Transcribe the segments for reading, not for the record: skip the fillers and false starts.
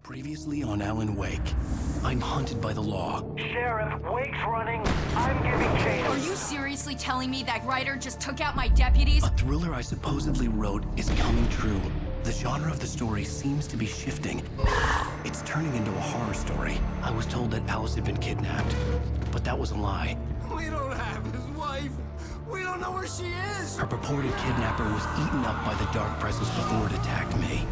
Previously on Alan Wake, I'm hunted by the law. Sheriff, Wake's running. I'm giving chase. Are you seriously telling me that writer just took out my deputies? A thriller I supposedly wrote is coming true. The genre of the story seems to be shifting. It's turning into a horror story. I was told that Alice had been kidnapped, but that was a lie. We don't have his wife. We don't know where she is. Her purported kidnapper was eaten up by the dark presence before it attacked me.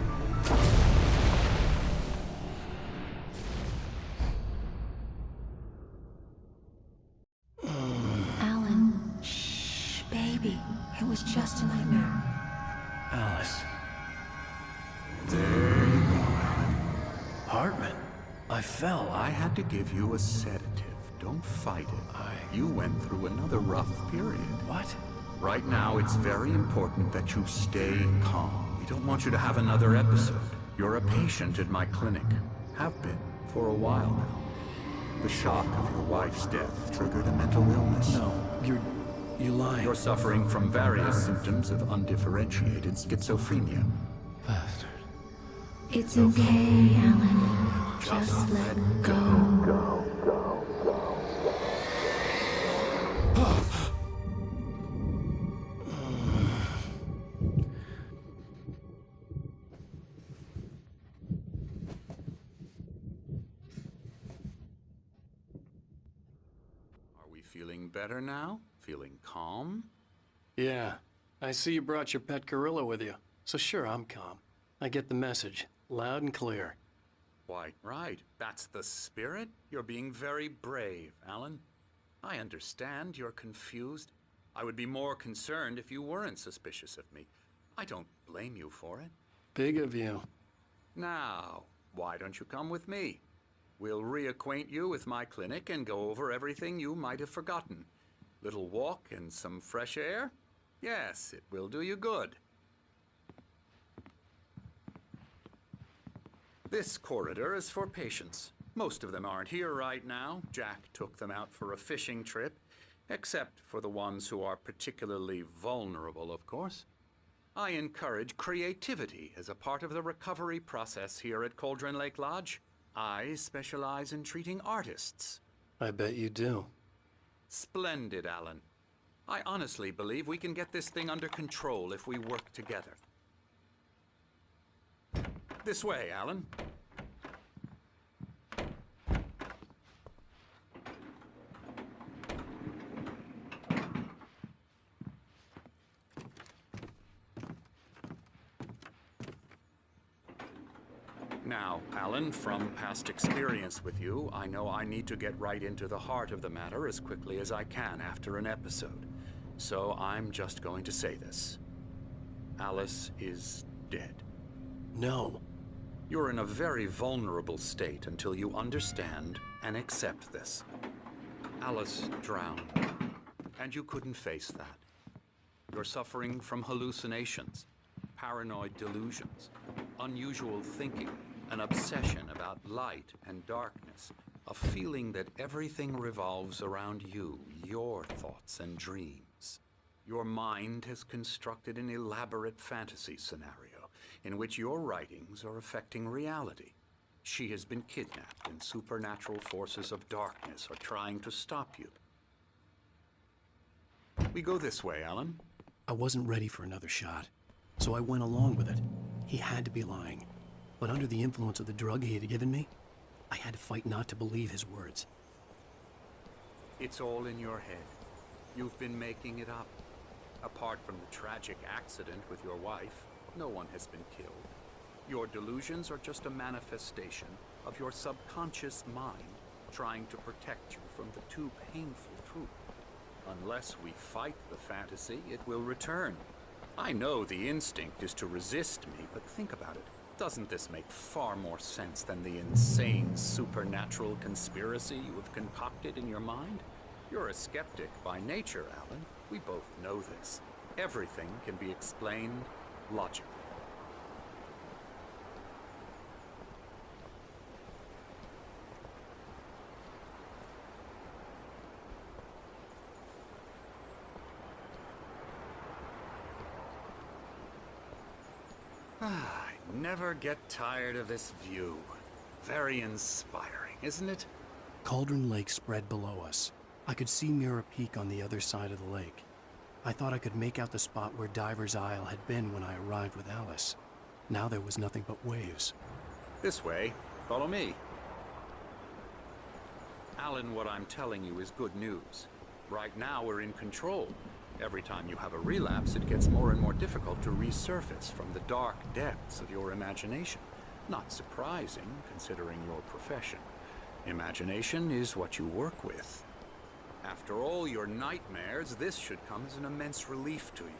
Alan, shh, baby. It was just a nightmare. Alice. There you go, Alan. Hartman. I fell. I had to give you a sedative. Don't fight it. You went through another rough period. What? Right now, it's very important that you stay calm. We don't want you to have another episode. You're a patient at my clinic. Have been for a while now. The shock of your wife's death triggered a mental illness. No, you're lying. You're suffering from various symptoms of undifferentiated schizophrenia. Bastard. It's okay, Alan. Just let go. Feeling better now? Feeling calm? Yeah. I see you brought your pet gorilla with you. So sure, I'm calm. I get the message. Loud and clear. Quite right. That's the spirit. You're being very brave, Alan. I understand you're confused. I would be more concerned if you weren't suspicious of me. I don't blame you for it. Big of you. Now, why don't you come with me? We'll reacquaint you with my clinic and go over everything you might have forgotten. Little walk and some fresh air? Yes, it will do you good. This corridor is for patients. Most of them aren't here right now. Jack took them out for a fishing trip, except for the ones who are particularly vulnerable, of course. I encourage creativity as a part of the recovery process here at Cauldron Lake Lodge. I specialize in treating artists. I bet you do. Splendid, Alan. I honestly believe we can get this thing under control if we work together. This way, Alan. Now, Alan, from past experience with you, I know I need to get right into the heart of the matter as quickly as I can after an episode. So I'm just going to say this. Alice is dead. No. You're in a very vulnerable state until you understand and accept this. Alice drowned, and you couldn't face that. You're suffering from hallucinations, paranoid delusions, unusual thinking, an obsession about light and darkness, a feeling that everything revolves around you, your thoughts and dreams. Your mind has constructed an elaborate fantasy scenario in which your writings are affecting reality. She has been kidnapped and supernatural forces of darkness are trying to stop you. We go this way, Alan. I wasn't ready for another shot, so I went along with it. He had to be lying. But under the influence of the drug he had given me, I had to fight not to believe his words. It's all in your head. You've been making it up. Apart from the tragic accident with your wife, no one has been killed. Your delusions are just a manifestation of your subconscious mind trying to protect you from the too painful truth. Unless we fight the fantasy, it will return. I know the instinct is to resist me, but think about it. Doesn't this make far more sense than the insane supernatural conspiracy you have concocted in your mind? You're a skeptic by nature, Alan. We both know this. Everything can be explained logically. I never get tired of this view. Very inspiring, isn't it? Cauldron Lake spread below us. I could see Mirror Peak on the other side of the lake. I thought I could make out the spot where Diver's Isle had been when I arrived with Alice. Now there was nothing but waves. This way. Follow me. Alan, what I'm telling you is good news. Right now we're in control. Every time you have a relapse, it gets more and more difficult to resurface from the dark depths of your imagination. Not surprising, considering your profession. Imagination is what you work with. After all your nightmares, this should come as an immense relief to you.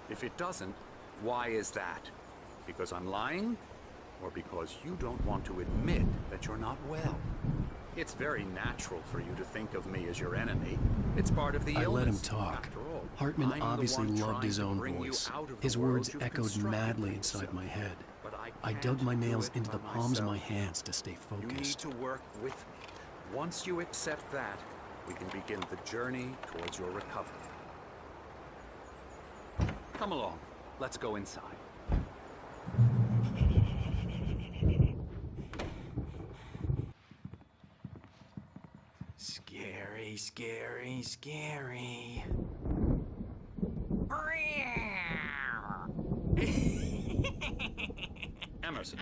If it doesn't, why is that? Because I'm lying? Or because you don't want to admit that you're not well? It's very natural for you to think of me as your enemy. It's part of the illness. I let him talk. After all, Hartman I'm the obviously one loved trying his to own bring you voice. out of the His world words you've echoed constructed madly for inside yourself. my head. But I can't dug my do nails it into the by palms of my myself. hands to stay You need focused. to work with me. Once you accept that, we can begin the journey towards your recovery. Come along. Let's go inside. Scary, scary, scary. Emerson.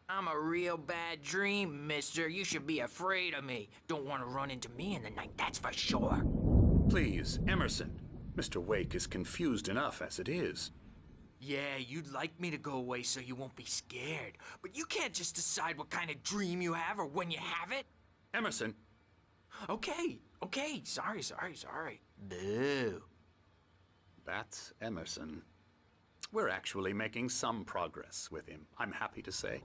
I'm a real bad dream, mister. You should be afraid of me. Don't want to run into me in the night, that's for sure. Please, Emerson. Mr. Wake is confused enough as it is. Yeah, you'd like me to go away so you won't be scared. But you can't just decide what kind of dream you have or when you have it. Emerson. Okay, sorry. Boo. That's Emerson. We're actually making some progress with him, I'm happy to say.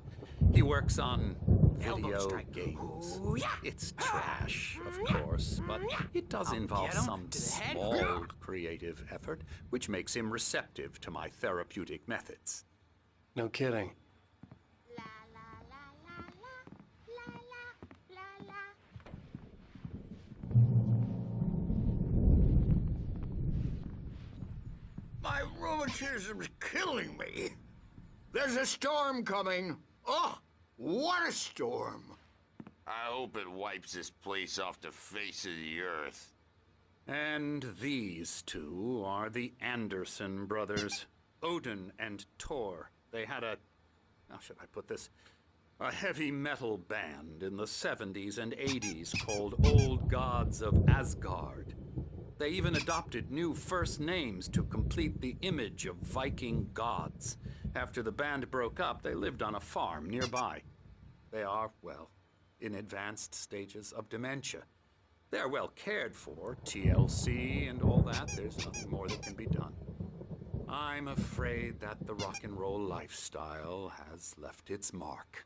He works on Elbow video strike. games. Ooh, yeah. It's trash, of course, but it does I'll involve get him some to the head. small creative effort, which makes him receptive to my therapeutic methods. No kidding. My rheumatism's killing me. There's a storm coming. Oh, what a storm. I hope it wipes this place off the face of the earth. And these two are the Anderson brothers, Odin and Thor. They had a, how should I put this? A heavy metal band in the 70s and 80s called Old Gods of Asgard. They even adopted new first names to complete the image of Viking gods. After the band broke up, they lived on a farm nearby. They are, well, in advanced stages of dementia. They're well cared for, TLC and all that. There's nothing more that can be done. I'm afraid that the rock and roll lifestyle has left its mark.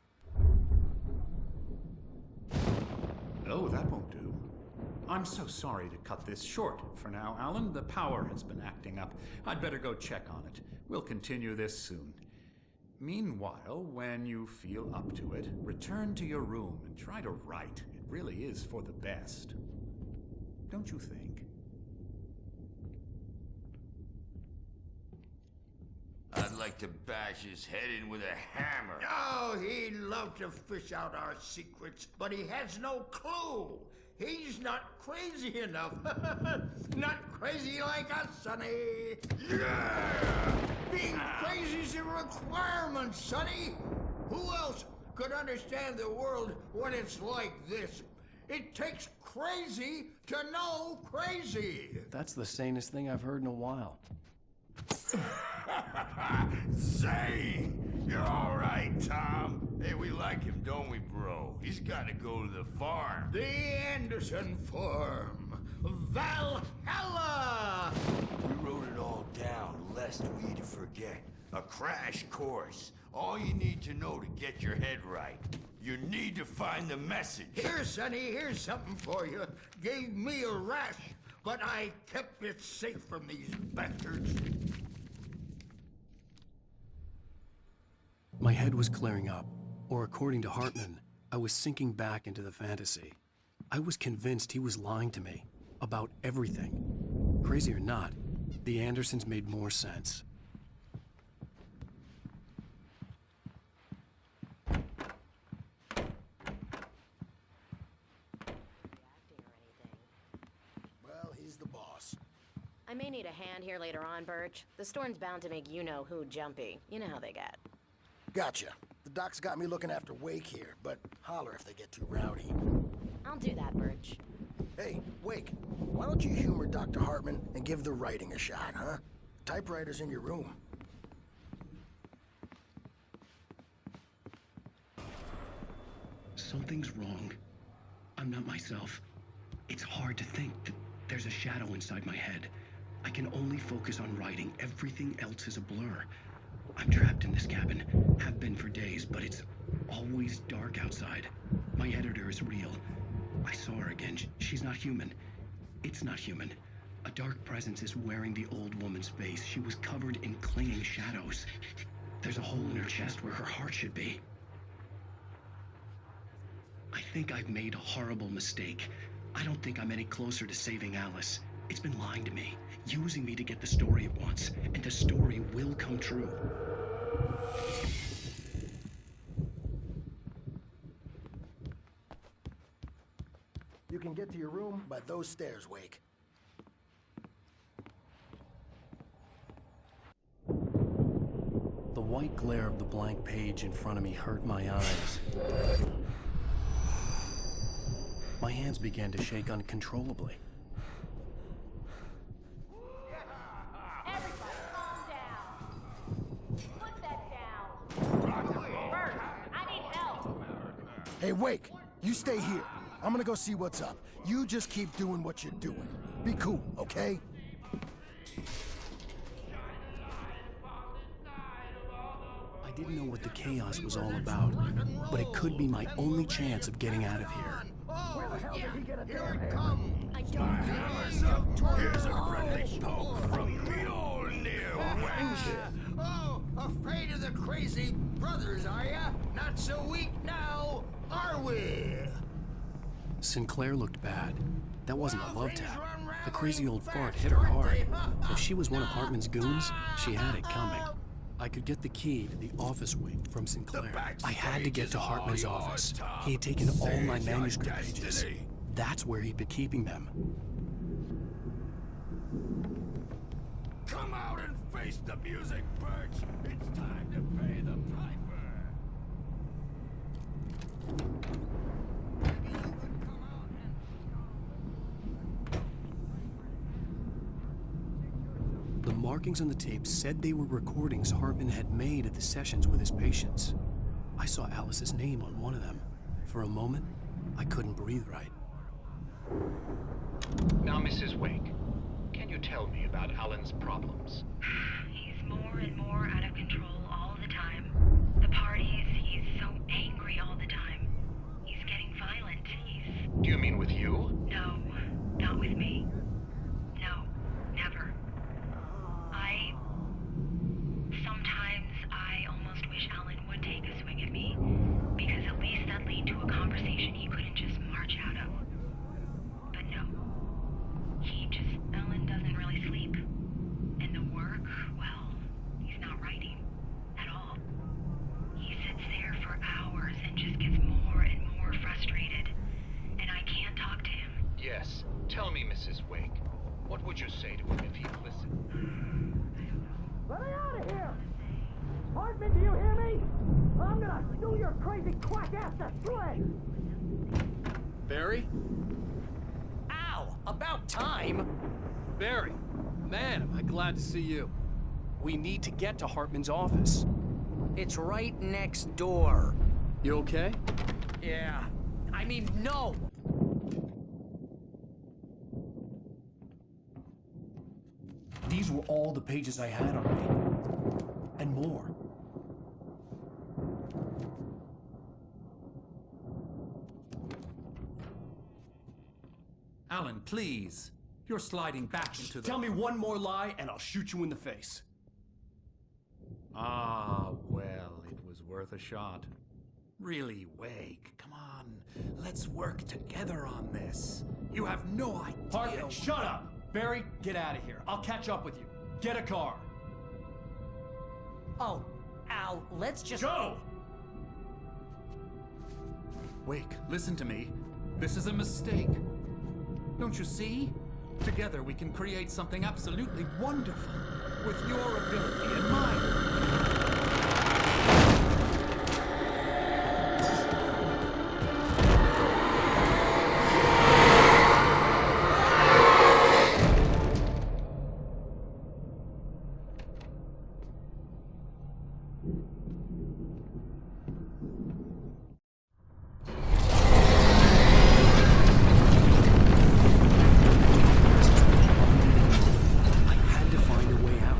Oh, that won't do. I'm so sorry to cut this short for now, Alan. The power has been acting up. I'd better go check on it. We'll continue this soon. Meanwhile, when you feel up to it, return to your room and try to write. It really is for the best. Don't you think? I'd like to bash his head in with a hammer. Oh, he'd love to fish out our secrets, but he has no clue. He's not crazy enough. Not crazy like us, Sonny. Yeah! Being crazy's a requirement, Sonny. Who else could understand the world when it's like this? It takes crazy to know crazy. That's the sanest thing I've heard in a while. Say, you're all right, Tom. Hey, we like him, don't we, bro? He's got to go to the farm. The Anderson Farm. Valhalla! We wrote it all down, lest we to forget. A crash course. All you need to know to get your head right. You need to find the message. Here, Sonny, here's something for you. Gave me a rash, but I kept it safe from these bastards. My head was clearing up, or according to Hartman, I was sinking back into the fantasy. I was convinced he was lying to me about everything. Crazy or not, The Andersons made more sense. Well, he's the boss. I may need a hand here later on, Birch. The storm's bound to make you-know-who jumpy. You know how they get. Gotcha. The doc's got me looking after Wake here, but holler if they get too rowdy. I'll do that, Birch. Hey, Wake, why don't you humor Dr. Hartman and give the writing a shot, huh? Typewriter's in your room. Something's wrong. I'm not myself. It's hard to think that there's a shadow inside my head. I can only focus on writing. Everything else is a blur. I'm trapped in this cabin. Have been for days, but it's always dark outside. My editor is real. I saw her again. She's not human. It's not human. A dark presence is wearing the old woman's face. She was covered in clinging shadows. There's a hole in her chest where her heart should be. I think I've made a horrible mistake. I don't think I'm any closer to saving Alice. It's been lying to me, using me to get the story it wants, and the story will come true. You can get to your room by those stairs, Wake. The white glare of the blank page in front of me hurt my eyes. My hands began to shake uncontrollably. Everybody, calm down. Put that down. Birch, I need help. Hey, Wake, you stay here. I'm gonna go see what's up. You just keep doing what you're doing. Be cool, okay? I didn't know what the chaos was all about, but it could be my only chance of getting out of here. Where the hell did he get it? Here it comes. I don't Here's a friendly poke from the old near wench. Oh, afraid of the crazy brothers, are ya? Not so weak now, are we? Sinclair looked bad. That wasn't a love tap. The crazy old fart hit her hard. If she was one of Hartman's goons, she had it coming. I could get the key to the office wing from Sinclair. I had to get to Hartman's office. He had taken all my manuscript pages. That's where he'd been keeping them. Come out and face the music, Birch. It's time to pay the piper. Maybe you could come out and... The markings on the tape said they were recordings Hartman had made at the sessions with his patients. I saw Alice's name on one of them. For a moment, I couldn't breathe right. Now, Mrs. Wake, can you tell me about Alan's problems? He's more and more out of control all the time. The parties, he's so angry all the time. He's getting violent. Do you mean with you? No, not with me. No, never. Sometimes I almost wish Alan would take a swing at me, because at least that lead to a conversation he couldn't just march out of. But no. Alan doesn't really sleep. And the work, well, he's not writing at all. He sits there for hours and just gets more and more frustrated. And I can't talk to him. Yes. Tell me, Mrs. Wake, what would you say to him if he'd listen? Let me out of here! Hartman, do you hear me? I'm gonna stew your crazy quack ass to shreds! Barry? Ow! About time! Barry, man, am I glad to see you. We need to get to Hartman's office. It's right next door. You okay? Yeah. I mean, no! These were all the pages I had already. And more. Alan, please. You're sliding back into the... Tell me one more lie and I'll shoot you in the face. Ah, well, it was worth a shot. Really, Wake, come on. Let's work together on this. You have no idea... Hartman, shut up! Barry, get out of here. I'll catch up with you. Get a car. Oh, Al, let's just... Go! Wake, listen to me. This is a mistake. Don't you see? Together we can create something absolutely wonderful. With your ability and mine. I had to find a way out.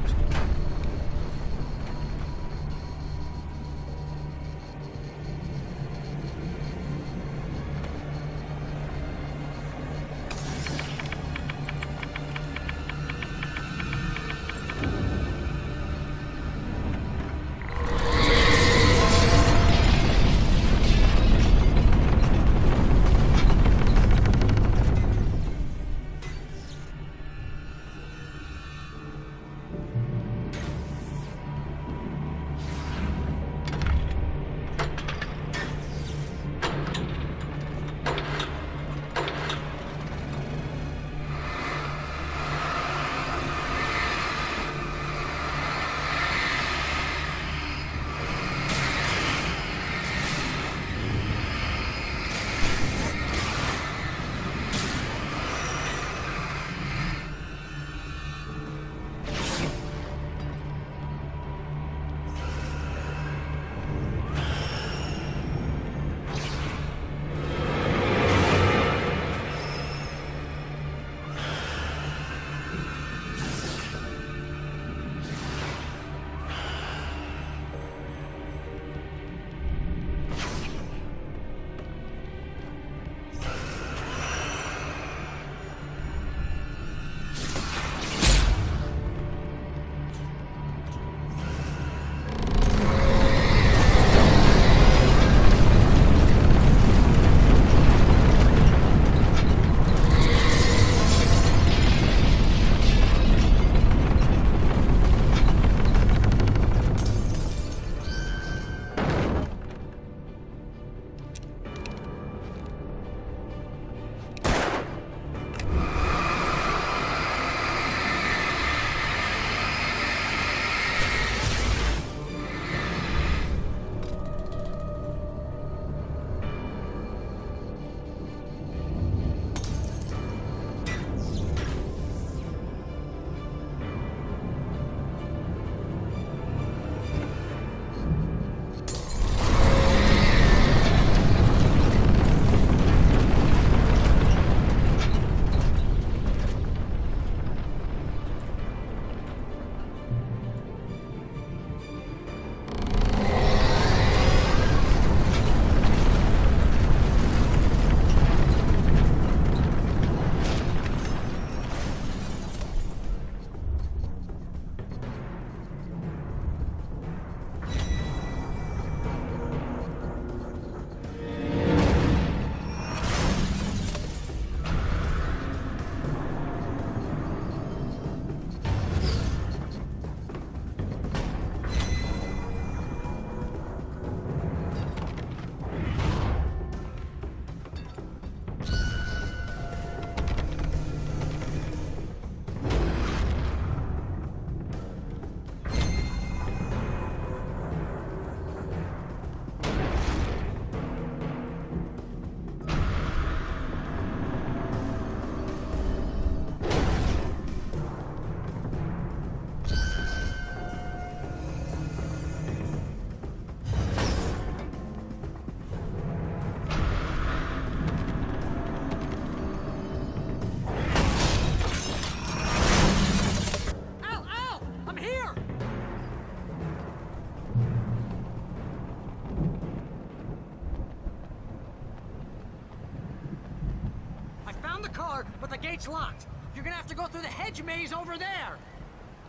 but the gate's locked. You're gonna have to go through the hedge maze over there.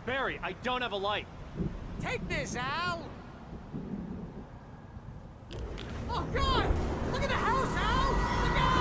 Barry, I don't have a light. Take this, Al! Oh, God! Look at the house, Al! Look out!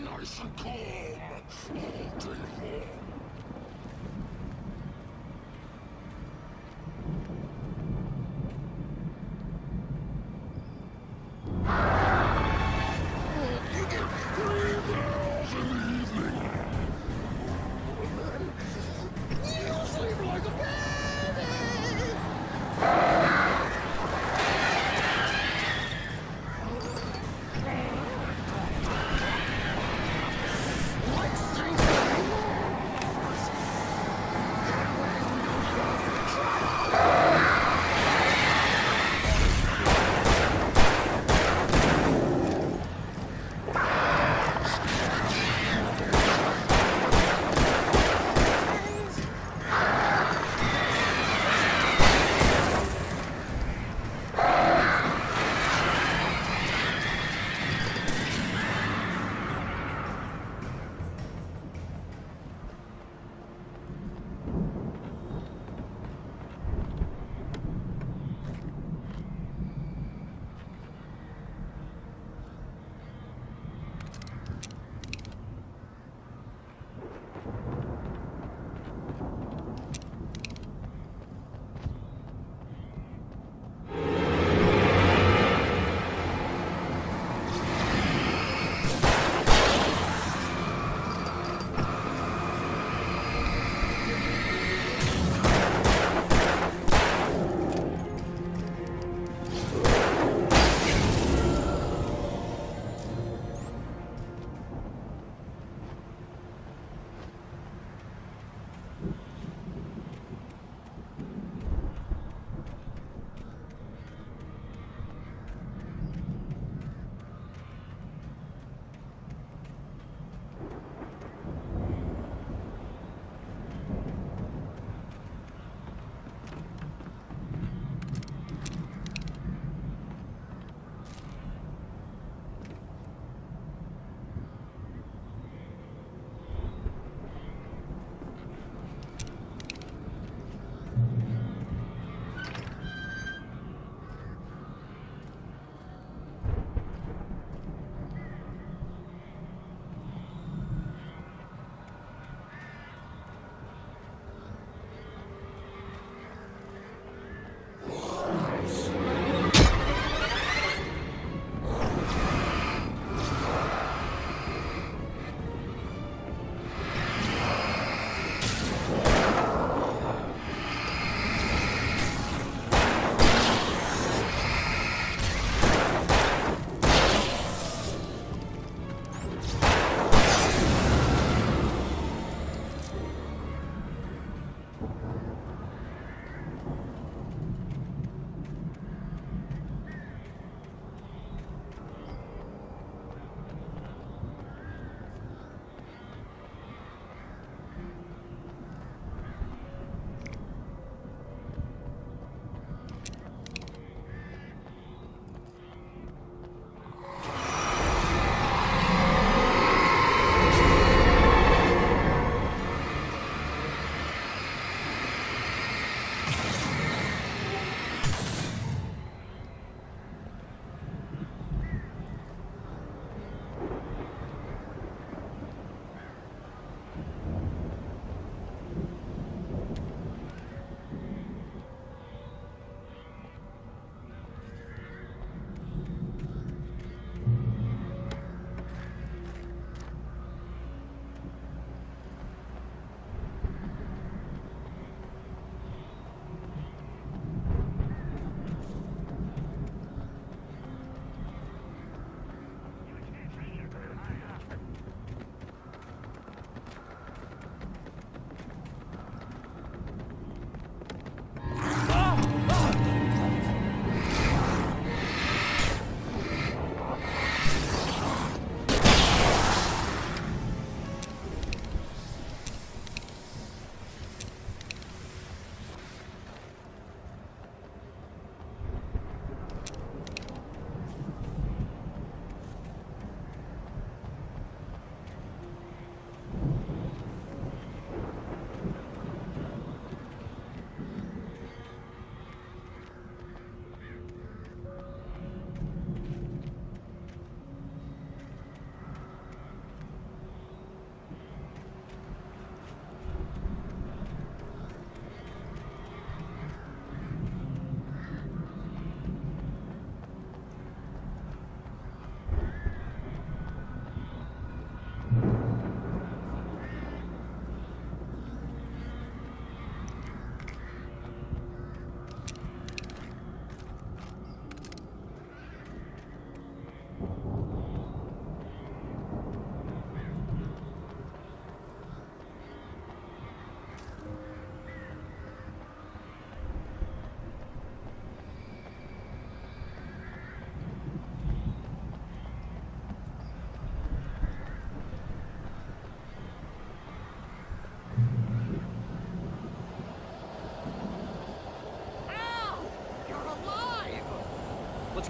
nice and calm all day long. You get 3 girls in the evening. You sleep like a baby. Like things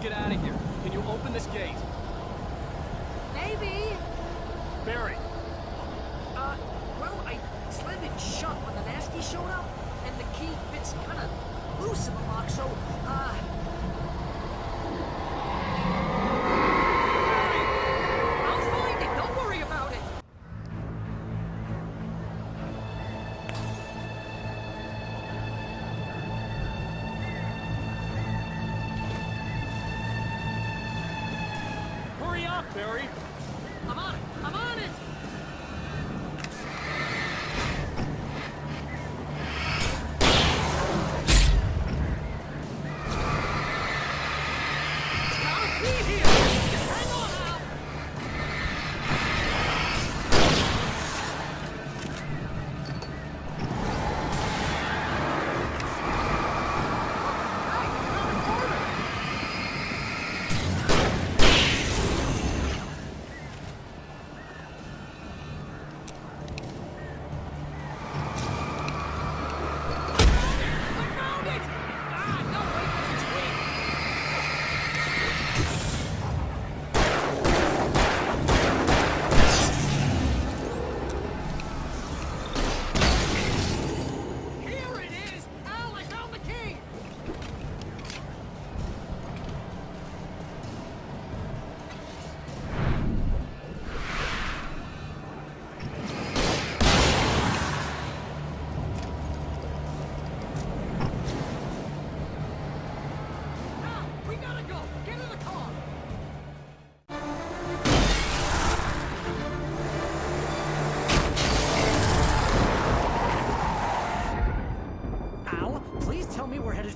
get out of here. Can you open this gate? Maybe. Barry! Well, I slammed it shut when the nasty showed up, and the key fits kind of loose in the lock, so, I'll find it, don't worry about it! Hurry up, Barry! I'm on it! I'm on it!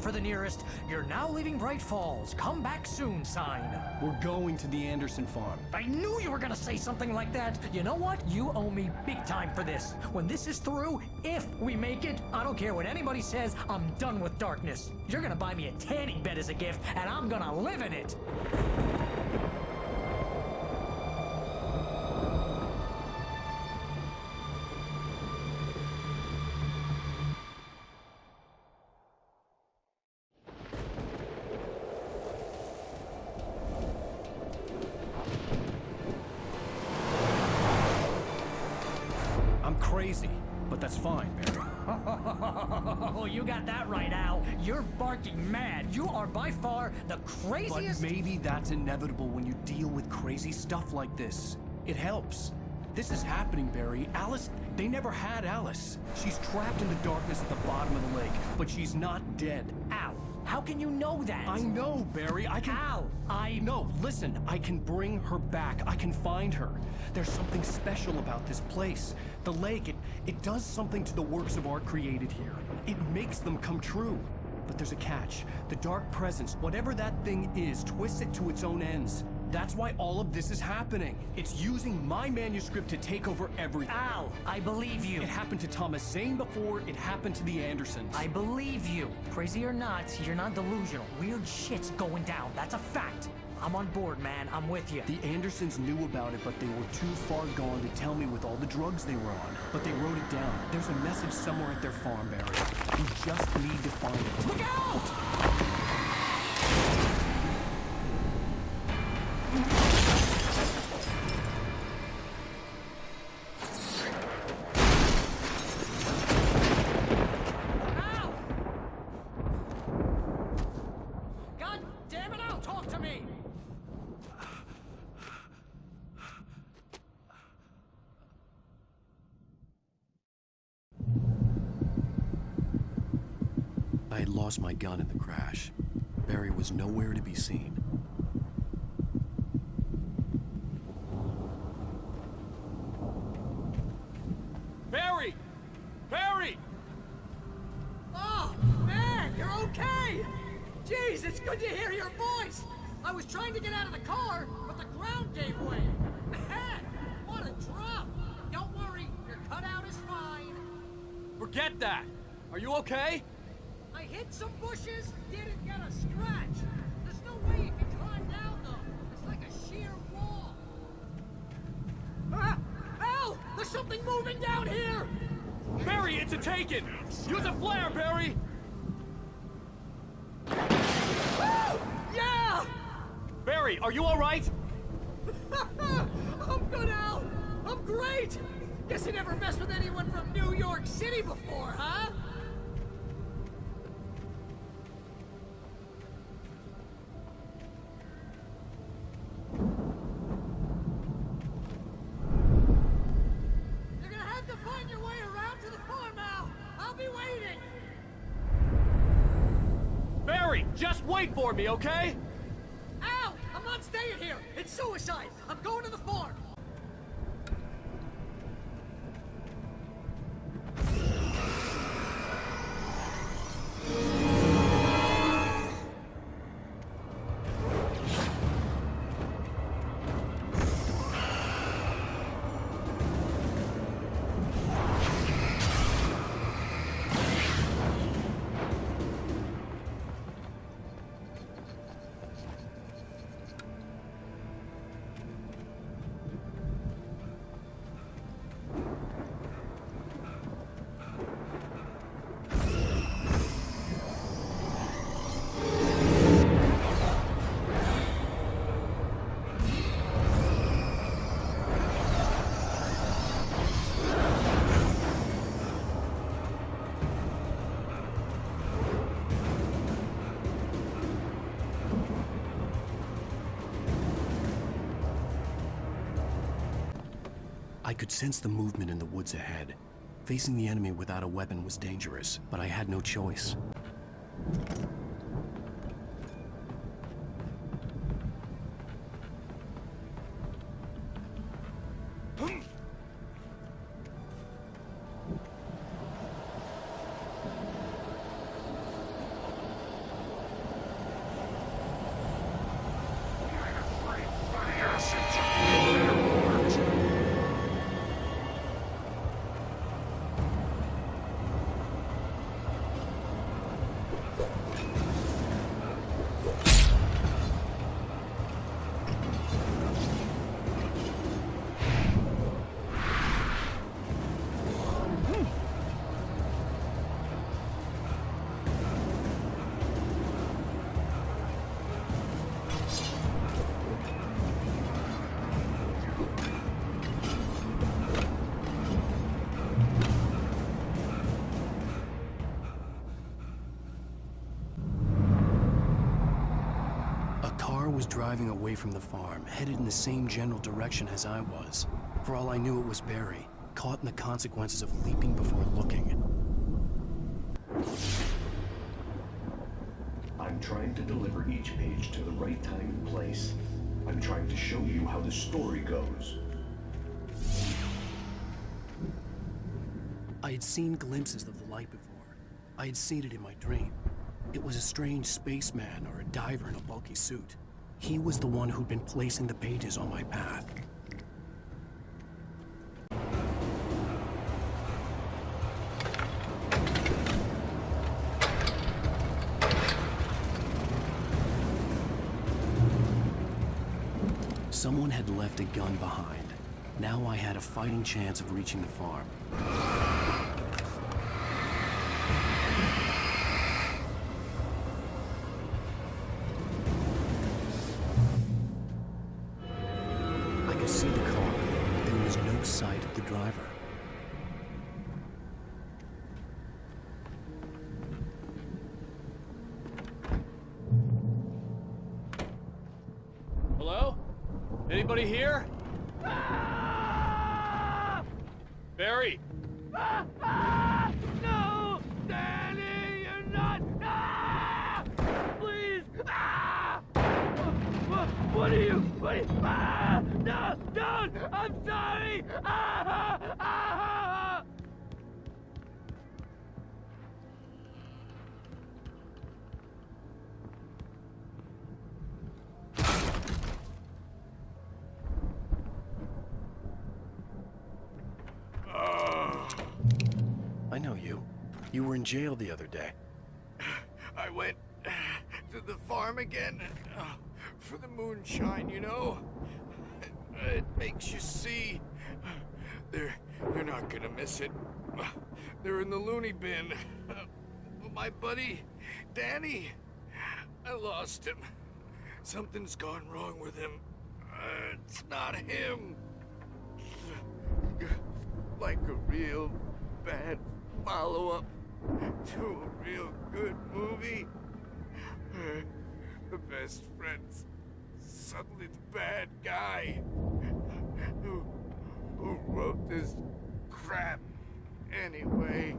For the nearest, "You're now leaving Bright Falls. Come back soon" sign. We're going to the Anderson farm. I knew you were gonna say something like that. You know what? You owe me big time for this. When this is through, if we make it, I don't care what anybody says, I'm done with darkness. You're gonna buy me a tanning bed as a gift, and I'm gonna live in it. Crazy, but that's fine, Barry. Oh, you got that right, Al. You're barking mad. You are by far the craziest... But maybe that's inevitable when you deal with crazy stuff like this. It helps. This is happening, Barry. Alice, they never had Alice. She's trapped in the darkness at the bottom of the lake, but she's not dead. Al, how can you know that? I know, Barry. I can... Al, No, listen. I can bring her back. I can find her. There's something special about this place. The lake, it does something to the works of art created here. It makes them come true. But there's a catch. The dark presence, whatever that thing is, twists it to its own ends. That's why all of this is happening. It's using my manuscript to take over everything. Al, I believe you. It happened to Thomas Zane before, it happened to the Andersons. I believe you. Crazy or not, you're not delusional. Weird shit's going down. That's a fact. I'm on board, man. I'm with you. The Andersons knew about it, but they were too far gone to tell me with all the drugs they were on. But they wrote it down. There's a message somewhere at their farm, Barry. You just need to find it. Look out! I had lost my gun in the crash. Barry was nowhere to be seen. Barry! Barry! Oh, man, you're okay! Jeez, it's good to hear your voice! I was trying to get out of the car, but the ground gave way. Man, what a drop! Don't worry, your cutout is fine. Forget that! Are you okay? I hit some bushes, didn't get a scratch. There's no way you can climb down, though. It's like a sheer wall. Ah! Al! There's something moving down here! Barry, it's a taken! Use a flare, Barry! Woo! Yeah! Are you all right? I'm good, Al. I'm great. Guess you never messed with anyone from New York City before, huh? You're gonna have to find your way around to the farm, Al. I'll be waiting. Barry, just wait for me, okay? Al, I'm not staying here. It's suicide. I'm going to the farm. I could sense the movement in the woods ahead. Facing the enemy without a weapon was dangerous, but I had no choice. Was driving away from the farm, headed in the same general direction as I was. For all I knew, it was Barry, caught in the consequences of leaping before looking. I'm trying to deliver each page to the right time and place. I'm trying to show you how the story goes. I had seen glimpses of the light before. I had seen it in my dream. It was a strange spaceman or a diver in a bulky suit. He was the one who'd been placing the pages on my path. Someone had left a gun behind. Now I had a fighting chance of reaching the farm. See the car, but there was no sight of the driver. Hello? Anybody here? Barry! No! Danny, you're not! Please! What are you? No! Don't! I'm sorry! I know you. You were in jail the other day. I went to the farm again for the moonshine, you know? It makes you see. They're not gonna miss it. They're in the loony bin. But my buddy, Danny, I lost him. Something's gone wrong with him. It's not him. Like a real bad follow-up to a real good movie. The best friend's suddenly the bad guy. Who wrote this crap anyway?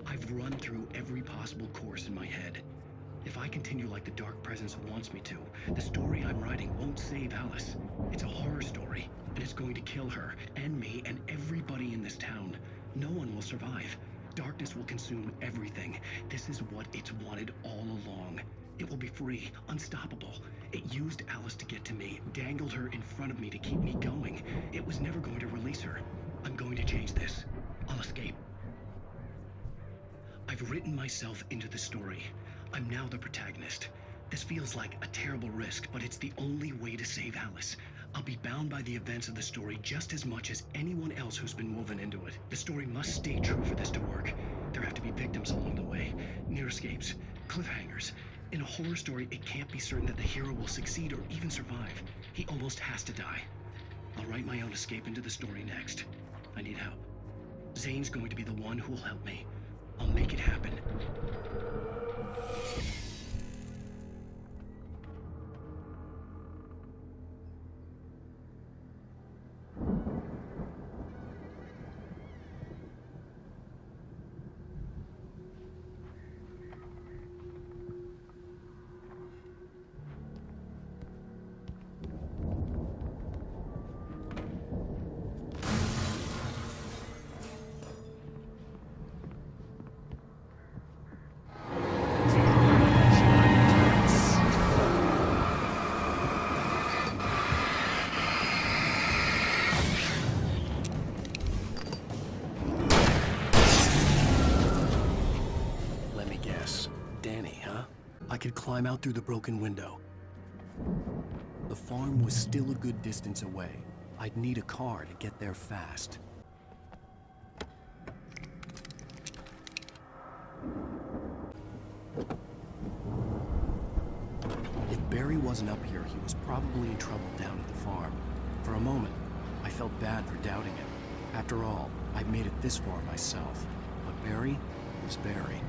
I've run through every possible course in my head. If I continue like the Dark Presence wants me to, the story I'm writing won't save Alice. It's a horror story, and it's going to kill her, and me, and everybody in this town. No one will survive. Darkness will consume everything. This is what it's wanted all along. It will be free, unstoppable. It used Alice to get to me, dangled her in front of me to keep me going. It was never going to release her. I'm going to change this. I'll escape. I've written myself into the story. I'm now the protagonist. This feels like a terrible risk, but it's the only way to save Alice. I'll be bound by the events of the story just as much as anyone else who's been woven into it. The story must stay true for this to work. There have to be victims along the way, near escapes, cliffhangers. In a horror story, it can't be certain that the hero will succeed or even survive. He almost has to die. I'll write my own escape into the story next. I need help. Zane's going to be the one who will help me. I'll make it happen. I could climb out through the broken window. The farm was still a good distance away. I'd need a car to get there fast. If Barry wasn't up here, he was probably in trouble down at the farm. For a moment, I felt bad for doubting him. After all, I'd made it this far myself. But Barry was Barry.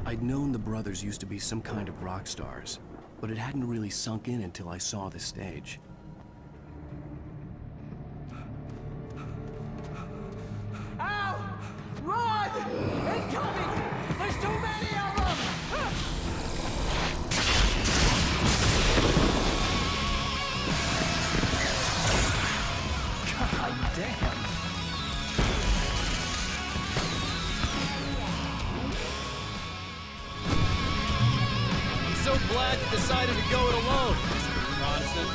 I'd known the brothers used to be some kind of rock stars, but it hadn't really sunk in until I saw the stage. Ow! Run! Incoming! There's too many of them! God damn! So glad you decided to go it alone, Mr. Bronson.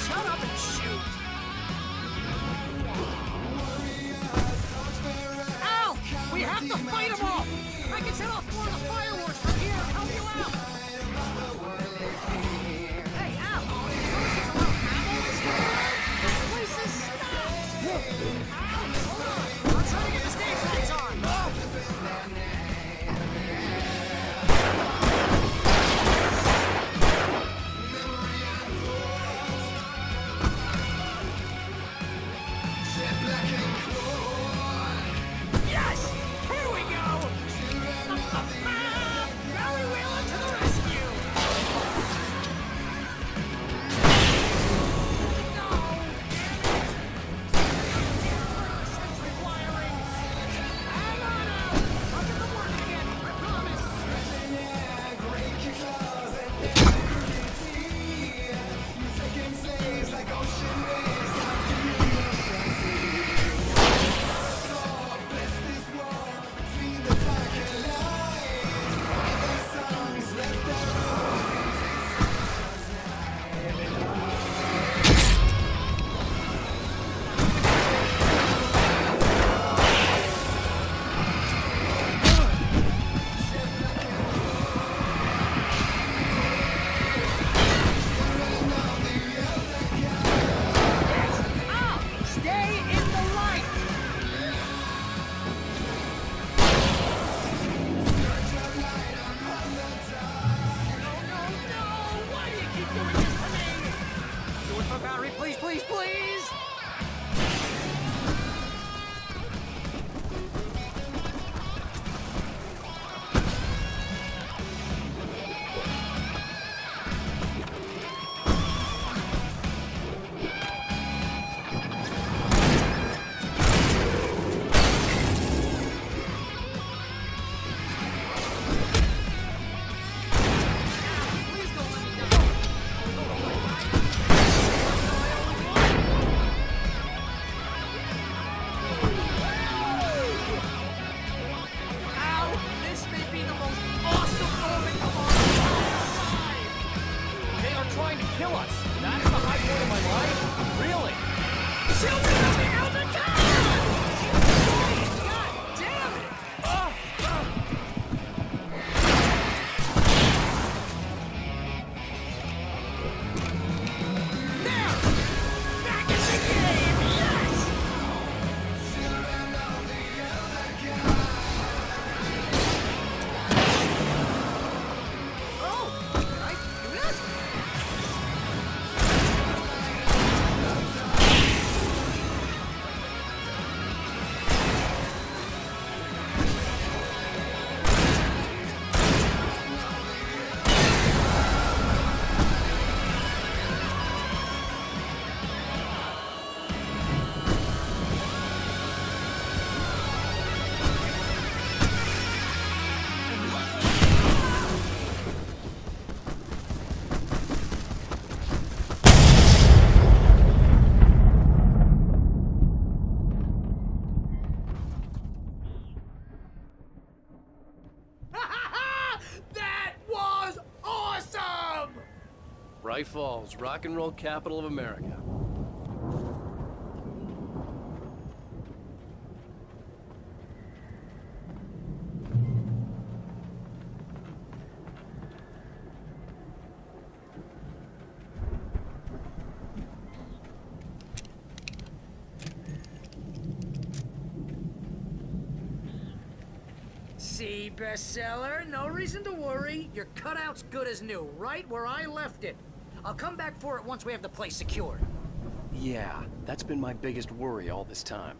Shut up and shoot! Ow! We have to fight them all! I can set off more of the fireworks from here and help you out! Hey, Al! Notice there's a lot of ammo and stuff? This place is stacked! Ow! Hold on! I'm trying to get the stage lights on! Yes! Here we go! Barry Wheeler to the rescue! No! Sentry wiring! Hang on out! I'll get the work again, I promise! Stay in the light! No! Why do you keep doing this to me? Do it for Barry, please, please, please! Please don't let me down! Ow! This may be the most awesome moment of our lives! They are trying to kill us. That's the high point of my life? Really? Children of the Elder God! God damn it! There! Back in the game! Yes! Oh! Can I do this? That was awesome! Bright Falls, rock and roll capital of America. See, bestseller, no reason to worry. Your cutout's good as new, right where I left it. I'll come back for it once we have the place secured. Yeah, that's been my biggest worry all this time.